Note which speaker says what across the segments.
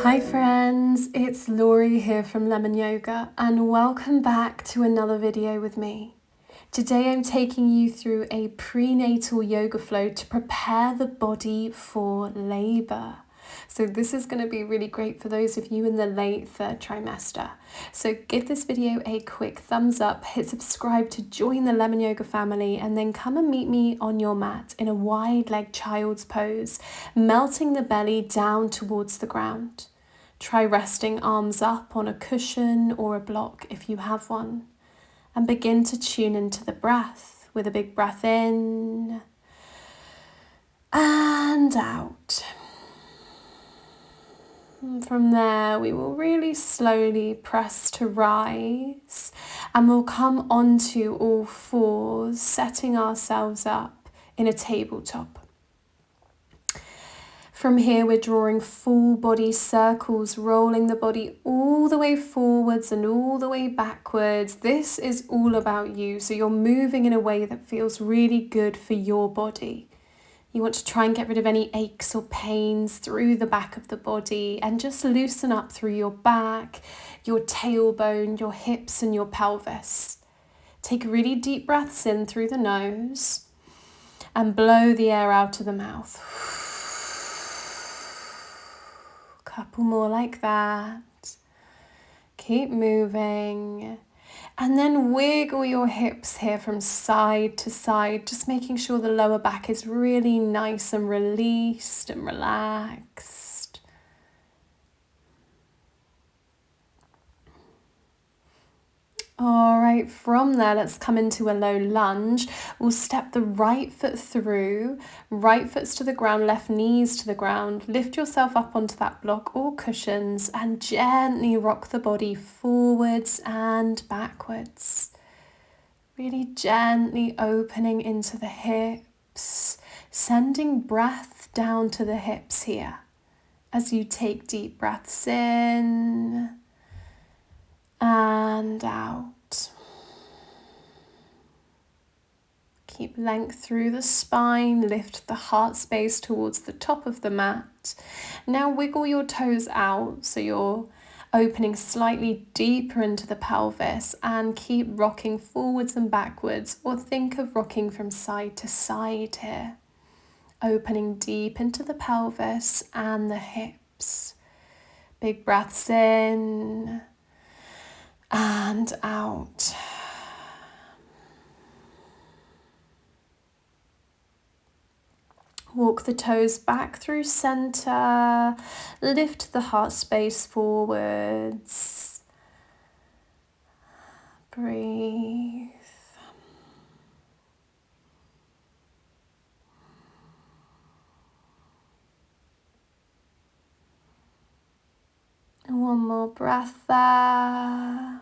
Speaker 1: Hi friends, it's Laurie here from Lemon Yoga and welcome back to another video with me. Today I'm taking you through a prenatal yoga flow to prepare the body for labour. So this is going to be really great for those of you in the late third trimester. So give this video a quick thumbs up, hit subscribe to join the Lemon Yoga family, and then come and meet me on your mat in a wide leg child's pose, melting the belly down towards the ground. Try resting arms up on a cushion or a block if you have one, and begin to tune into the breath with a big breath in and out. And from there, we will really slowly press to rise, and we'll come onto all fours, setting ourselves up in a tabletop. From here, we're drawing full body circles, rolling the body all the way forwards and all the way backwards. This is all about you, so you're moving in a way that feels really good for your body. You want to try and get rid of any aches or pains through the back of the body and just loosen up through your back, your tailbone, your hips and your pelvis. Take really deep breaths in through the nose and blow the air out of the mouth. Couple more like that. Keep moving. And then wiggle your hips here from side to side, just making sure the lower back is really nice and released and relaxed. All right, from there, let's come into a low lunge. We'll step the right foot through, right foot's to the ground, left knees to the ground. Lift yourself up onto that block or cushions and gently rock the body forwards and backwards. Really gently opening into the hips, sending breath down to the hips here as you take deep breaths in and out. Keep length through the spine, lift the heart space towards the top of the mat. Now wiggle your toes out so you're opening slightly deeper into the pelvis, and keep rocking forwards and backwards, or think of rocking from side to side here. Opening deep into the pelvis and the hips. Big breaths in and out. Walk the toes back through center, lift the heart space forwards. Breathe. And one more breath there.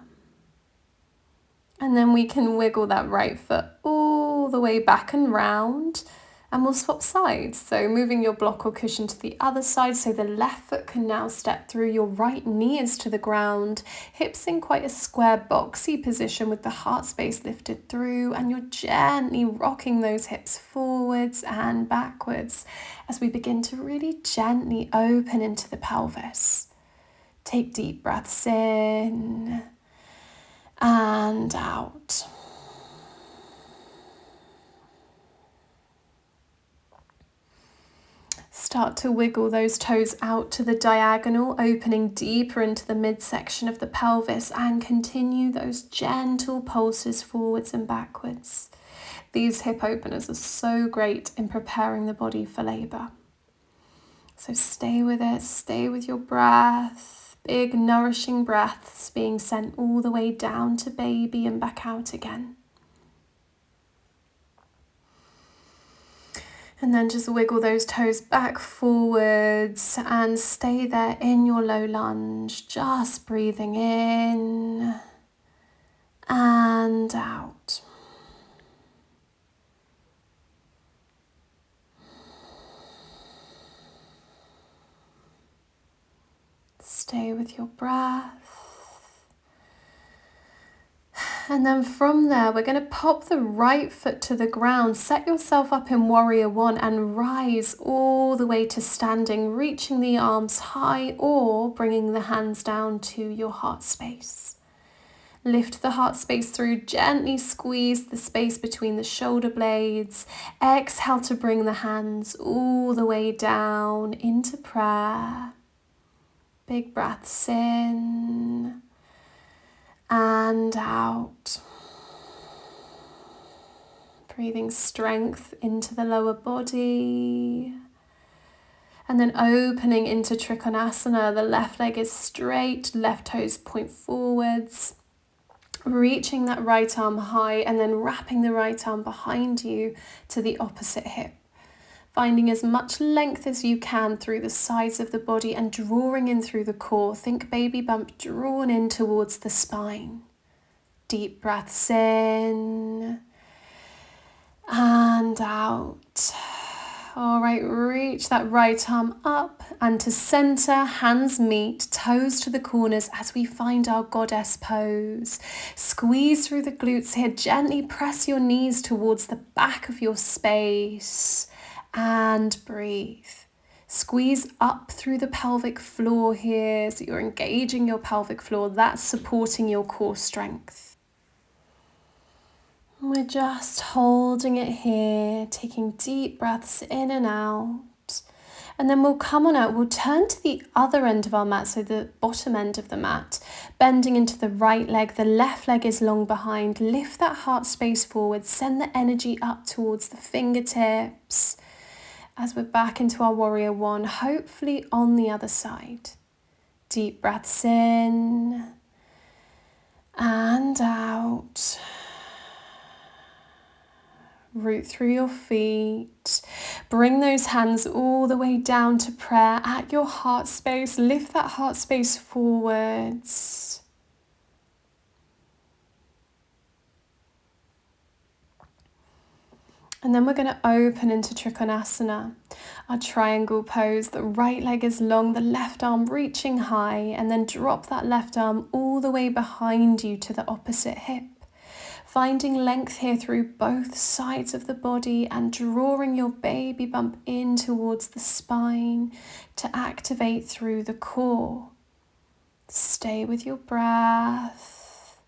Speaker 1: And then we can wiggle that right foot all the way back and round. And we'll swap sides, so moving your block or cushion to the other side, so the left foot can now step through, your right knee is to the ground, hips in quite a square boxy position with the heart space lifted through, and you're gently rocking those hips forwards and backwards as we begin to really gently open into the pelvis. Take deep breaths in and out. Start to wiggle those toes out to the diagonal, opening deeper into the midsection of the pelvis, and continue those gentle pulses forwards and backwards. These hip openers are so great in preparing the body for labour. So stay with it, stay with your breath. Big nourishing breaths being sent all the way down to baby and back out again. And then just wiggle those toes back forwards and stay there in your low lunge, just breathing in and out. Stay with your breath. And then from there, we're going to pop the right foot to the ground. Set yourself up in Warrior One and rise all the way to standing, reaching the arms high or bringing the hands down to your heart space. Lift the heart space through, gently squeeze the space between the shoulder blades. Exhale to bring the hands all the way down into prayer. Big breaths in and out. Breathing strength into the lower body. And then opening into Trikonasana. The left leg is straight, left toes point forwards. Reaching that right arm high and then wrapping the right arm behind you to the opposite hip. Finding as much length as you can through the sides of the body and drawing in through the core. Think baby bump drawn in towards the spine. Deep breaths in and out. All right, reach that right arm up and to center, hands meet, toes to the corners as we find our goddess pose. Squeeze through the glutes here, gently press your knees towards the back of your space and breathe. Squeeze up through the pelvic floor here so you're engaging your pelvic floor. That's supporting your core strength. We're just holding it here, taking deep breaths in and out. And then we'll come on out, we'll turn to the other end of our mat, so the bottom end of the mat, bending into the right leg, the left leg is long behind. Lift that heart space forward, send the energy up towards the fingertips as we're back into our Warrior One, hopefully on the other side. Deep breaths in and out. Root through your feet. Bring those hands all the way down to prayer at your heart space. Lift that heart space forwards. And then we're going to open into Trikonasana, our triangle pose. The right leg is long, the left arm reaching high, and then drop that left arm all the way behind you to the opposite hip. Finding length here through both sides of the body and drawing your baby bump in towards the spine to activate through the core. Stay with your breath.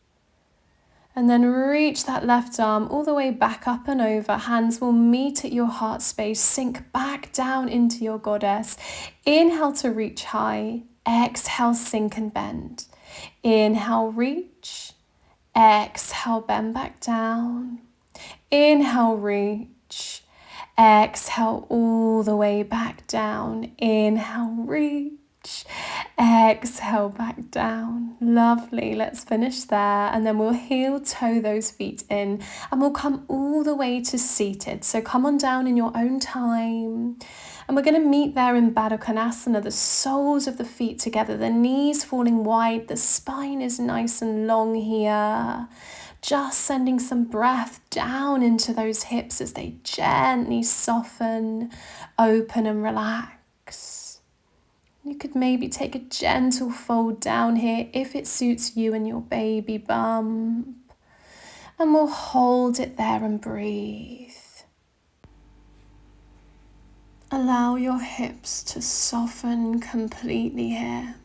Speaker 1: And then reach that left arm all the way back up and over. Hands will meet at your heart space. Sink back down into your goddess. Inhale to reach high. Exhale, sink and bend. Inhale, reach. Exhale, bend back down. Inhale, reach. Exhale, all the way back down. Inhale, reach. Exhale, back down. Lovely. Let's finish there. And then we'll heel toe those feet in and we'll come all the way to seated. So come on down in your own time. And we're going to meet there in Baddha Konasana, the soles of the feet together, the knees falling wide, the spine is nice and long here. Just sending some breath down into those hips as they gently soften, open and relax. You could maybe take a gentle fold down here if it suits you and your baby bump. And we'll hold it there and breathe. Allow your hips to soften completely here.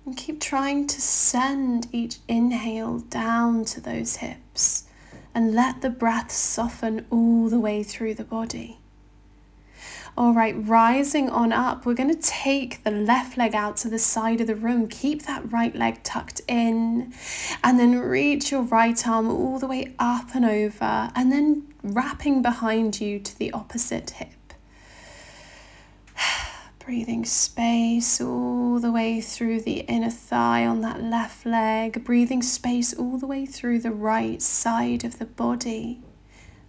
Speaker 1: And keep trying to send each inhale down to those hips. And let the breath soften all the way through the body. All right, rising on up, we're going to take the left leg out to the side of the room. Keep that right leg tucked in. And then reach your right arm all the way up and over. And then wrapping behind you to the opposite hip. Breathing space all the way through the inner thigh on that left leg. Breathing space all the way through the right side of the body.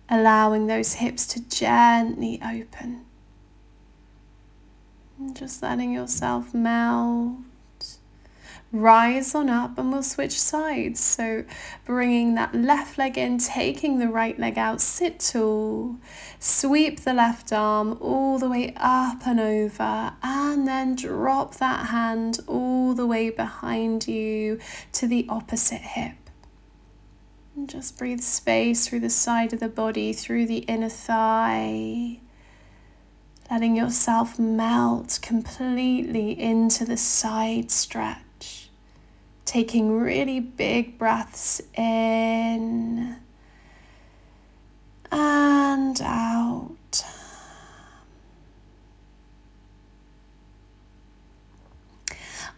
Speaker 1: Allowing those hips to gently open. And just letting yourself melt. Rise on up and we'll switch sides. So bringing that left leg in, taking the right leg out, sit tall. Sweep the left arm all the way up and over. And then drop that hand all the way behind you to the opposite hip. And just breathe space through the side of the body, through the inner thigh. Letting yourself melt completely into the side stretch. Taking really big breaths in and out.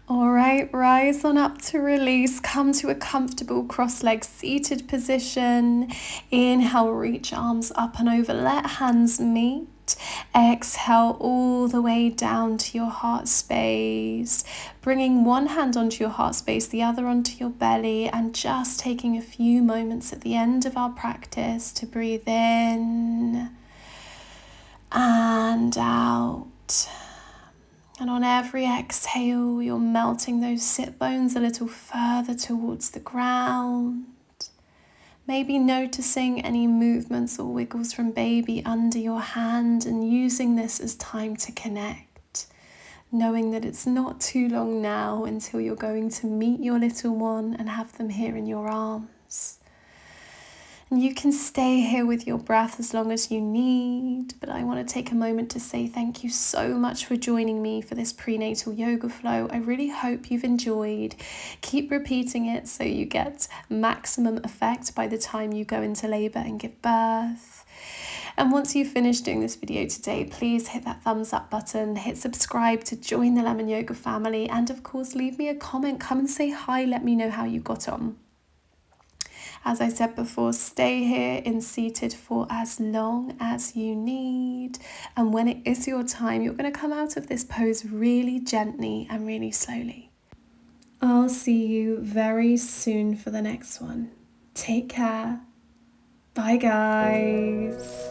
Speaker 1: All right, rise on up to release. Come to a comfortable cross-legged seated position. Inhale, reach arms up and over. Let hands meet. Exhale all the way down to your heart space. Bringing one hand onto your heart space, the other onto your belly, and just taking a few moments at the end of our practice to breathe in and out. And on every exhale, you're melting those sit bones a little further towards the ground. Maybe noticing any movements or wiggles from baby under your hand and using this as time to connect. Knowing that it's not too long now until you're going to meet your little one and have them here in your arms. And you can stay here with your breath as long as you need, but I want to take a moment to say thank you so much for joining me for this prenatal yoga flow. I really hope you've enjoyed. Keep repeating it so you get maximum effect by the time you go into labour and give birth. And once you've finished doing this video today, please hit that thumbs up button, hit subscribe to join the Lemon Yoga family, and of course leave me a comment, come and say hi, let me know how you got on. As I said before, stay here in seated for as long as you need. And when it is your time, you're going to come out of this pose really gently and really slowly. I'll see you very soon for the next one. Take care. Bye, guys.